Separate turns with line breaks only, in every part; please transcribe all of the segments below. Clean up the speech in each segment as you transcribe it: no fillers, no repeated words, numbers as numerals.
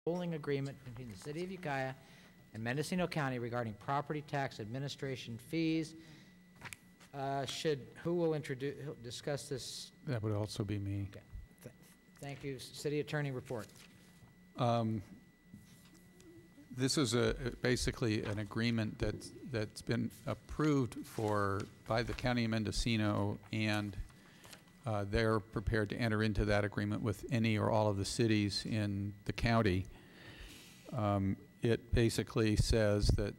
tolling agreement between the City of Ukiah and Mendocino County regarding property tax administration fees. Who will discuss this?
That would also be me.
Okay. Thank you. City Attorney report.
This is basically an agreement that's been approved by the County of Mendocino, and they're prepared to enter into that agreement with any or all of the cities in the county. It basically says that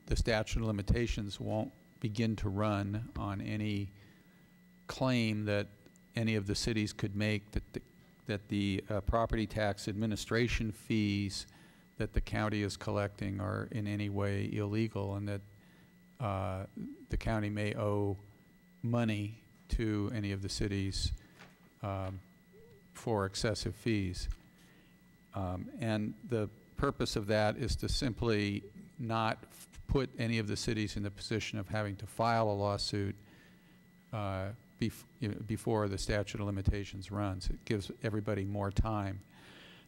the statute of limitations won't begin to run on any claim that any of the cities could make that the property tax administration fees that the county is collecting are in any way illegal, and that the county may owe money to any of the cities for excessive fees. And the purpose of that is to simply not put any of the cities in the position of having to file a lawsuit before the statute of limitations runs. It gives everybody more time.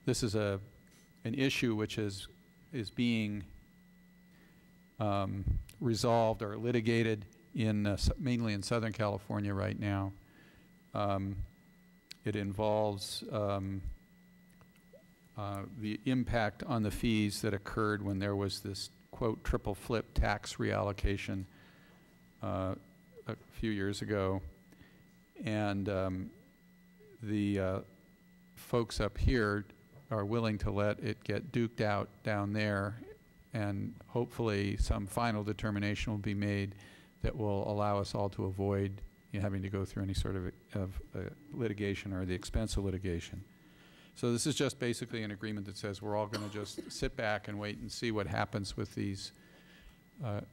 This is an issue which is being resolved or litigated mainly in Southern California right now. It involves the impact on the fees that occurred when there was this, quote, triple flip tax reallocation a few years ago. And the folks up here are willing to let it get duked out down there, and hopefully some final determination will be made that will allow us all to avoid having to go through any sort of litigation or the expense of litigation. So this is just basically an agreement that says we're all going to just sit back and wait and see what happens with these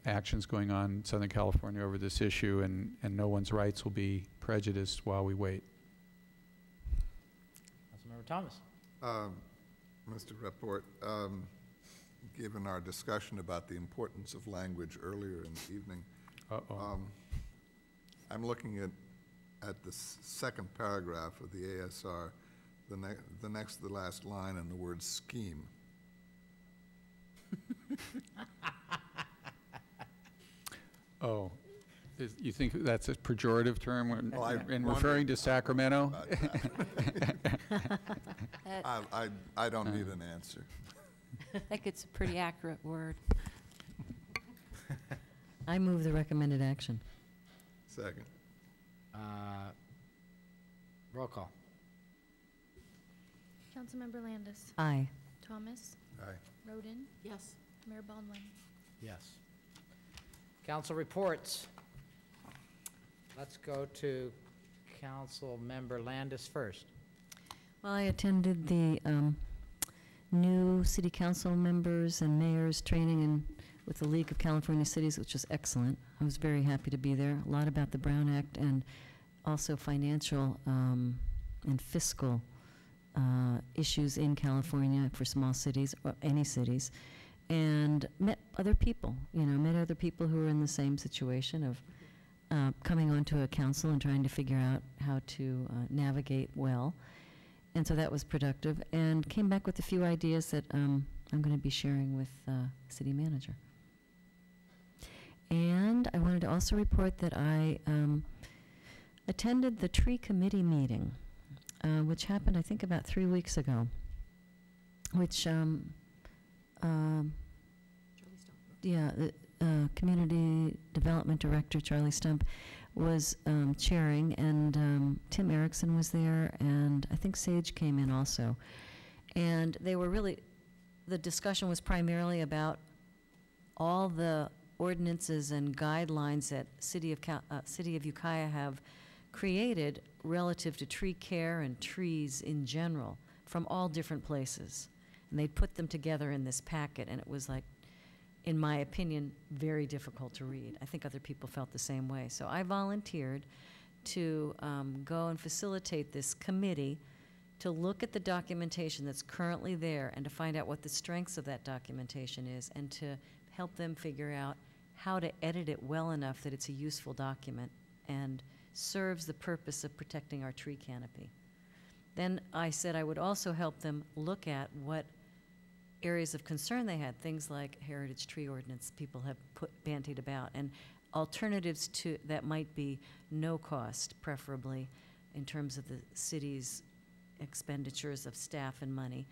actions going on in Southern California over this issue, and no one's rights will be prejudiced while we wait.
Councilmember Thomas.
Mr. Report, given our discussion about the importance of language earlier in the evening, I'm looking at the second paragraph of the ASR, the next to the last line, and the word scheme. Oh, you think that's a pejorative term in referring to Sacramento? I don't need an answer.
I think it's a pretty accurate word.
I move the recommended action.
Second.
Roll call.
Councilmember Landis.
Aye.
Thomas.
Aye.
Roden.
Yes.
Mayor Baldwin.
Yes. Council reports. Let's go to Councilmember Landis first.
Well, I attended the new city council members and mayors training with the League of California Cities, which was excellent. I was very happy to be there. A lot about the Brown Act and also financial and fiscal issues in California for small cities or any cities, and met other people, met other people who were in the same situation of coming onto a council and trying to figure out how to navigate well. And so that was productive, and came back with a few ideas that I'm going to be sharing with the city manager. And I wanted to also report that I attended the tree committee meeting, which happened, I think, about 3 weeks ago, which, the Community Development Director, Charlie Stump, was chairing, and Tim Erickson was there, and I think Sage came in also. And they were the discussion was primarily about all the ordinances and guidelines that City of Ukiah have created relative to tree care and trees in general from all different places. And they put them together in this packet, and it was like, in my opinion, very difficult to read. I think other people felt the same way. So I volunteered to go and facilitate this committee to look at the documentation that's currently there and to find out what the strengths of that documentation is, and to help them figure out how to edit it well enough that it's a useful document and serves the purpose of protecting our tree canopy. Then I said I would also help them look at what areas of concern they had, things like heritage tree ordinance, people have bandied about, and alternatives to that might be no cost, preferably, in terms of the city's expenditures of staff and money,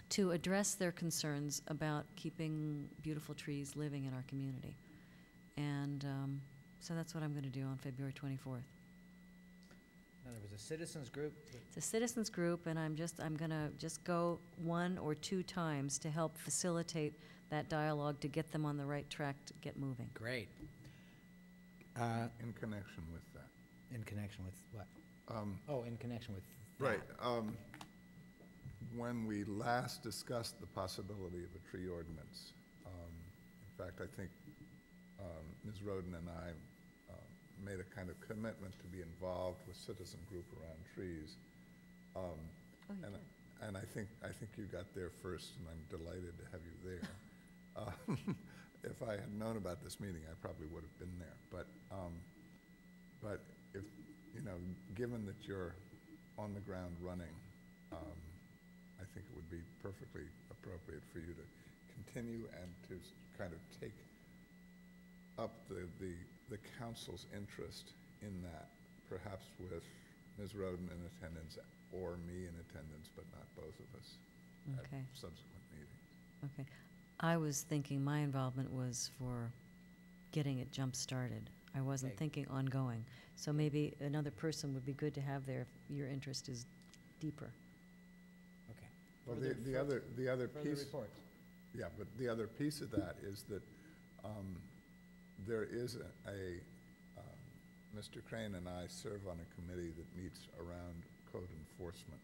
to address their concerns about keeping beautiful trees living in our community. And so that's what I'm going to do on February 24th.
Now, there was a citizens group.
It's a citizens group, and I'm going to just go 1 or 2 times to help facilitate that dialogue, to get them on the right track to get moving.
Great.
In connection with that.
In connection with what? In connection with that.
Right. When we last discussed the possibility of a tree ordinance, in fact, I think Ms. Roden and I made a kind of commitment to be involved with citizen group around trees. And I think you got there first, and I'm delighted to have you there. If I had known about this meeting, I probably would have been there. But if, given that you're on the ground running, I think it would be perfectly appropriate for you to continue and to kind of take up the council's interest in that, perhaps with Ms. Roden in attendance or me in attendance, but not both of us
Okay.
at subsequent meetings.
Okay. I was thinking my involvement was for getting it jump-started. I wasn't
Okay.
thinking ongoing. So maybe another person would be good to have there if your interest is deeper.
Okay.
Well,
Further-
the other
Further
piece.
reports.
Yeah, but the other piece of that is that there is Mr. Crane and I serve on a committee that meets around code enforcement.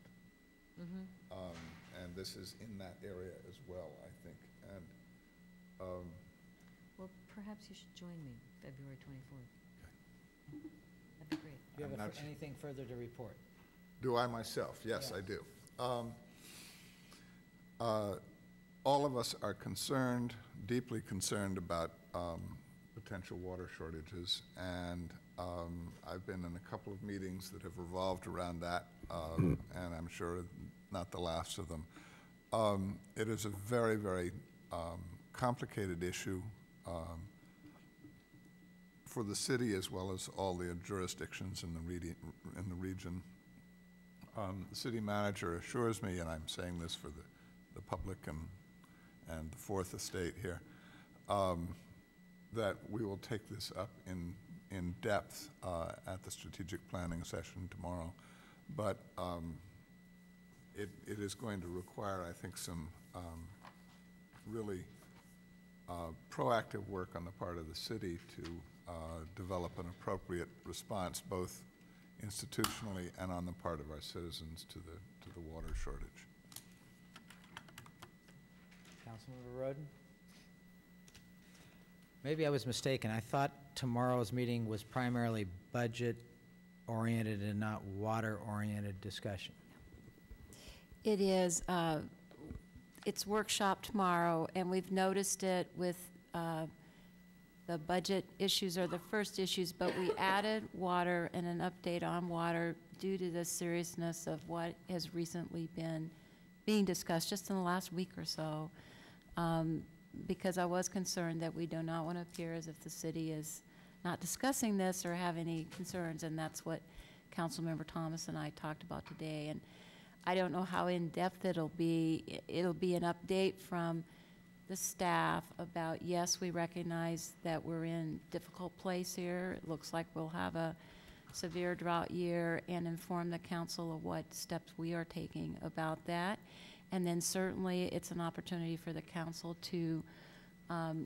And this is in that area as well, I think. And
Well, perhaps you should join me February 24th. That'd be great.
Do you
I'm
have
not
anything further to report?
do I myself? Yes, I
Yes.
do. All of us are concerned, deeply concerned about potential water shortages, and I've been in a couple of meetings that have revolved around that, and I'm sure not the last of them. It is a very, very complicated issue for the city as well as all the jurisdictions in the region. The city manager assures me, and I'm saying this for the public and the Fourth Estate here, that we will take this up in depth at the strategic planning session tomorrow. But it is going to require, I think, some really proactive work on the part of the city to develop an appropriate response, both institutionally and on the part of our citizens to the water shortage.
Councilmember Roden? Maybe I was mistaken. I thought tomorrow's meeting was primarily budget-oriented and not water-oriented discussion.
It is, it's workshop tomorrow, and we've noticed it with the budget issues are the first issues, but we added water and an update on water due to the seriousness of what has recently been being discussed just in the last week or so, because I was concerned that we do not want to appear as if the city is not discussing this or have any concerns, and that's what Councilmember Thomas and I talked about today. And I don't know how in-depth it'll be. It'll be an update from the staff about, yes, we recognize that we're in a difficult place here. It looks like we'll have a severe drought year, and inform the council of what steps we are taking about that. And then certainly it's an opportunity for the council to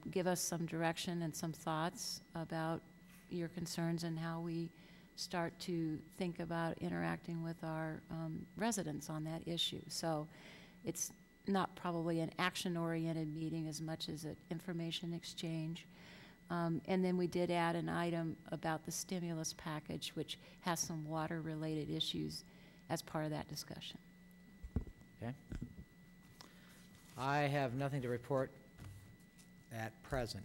give us some direction and some thoughts about your concerns and how we start to think about interacting with our residents on that issue. So it's not probably an action-oriented meeting as much as an information exchange. And then we did add an item about the stimulus package, which has some water-related issues as part of that discussion.
Okay. I have nothing to report at present.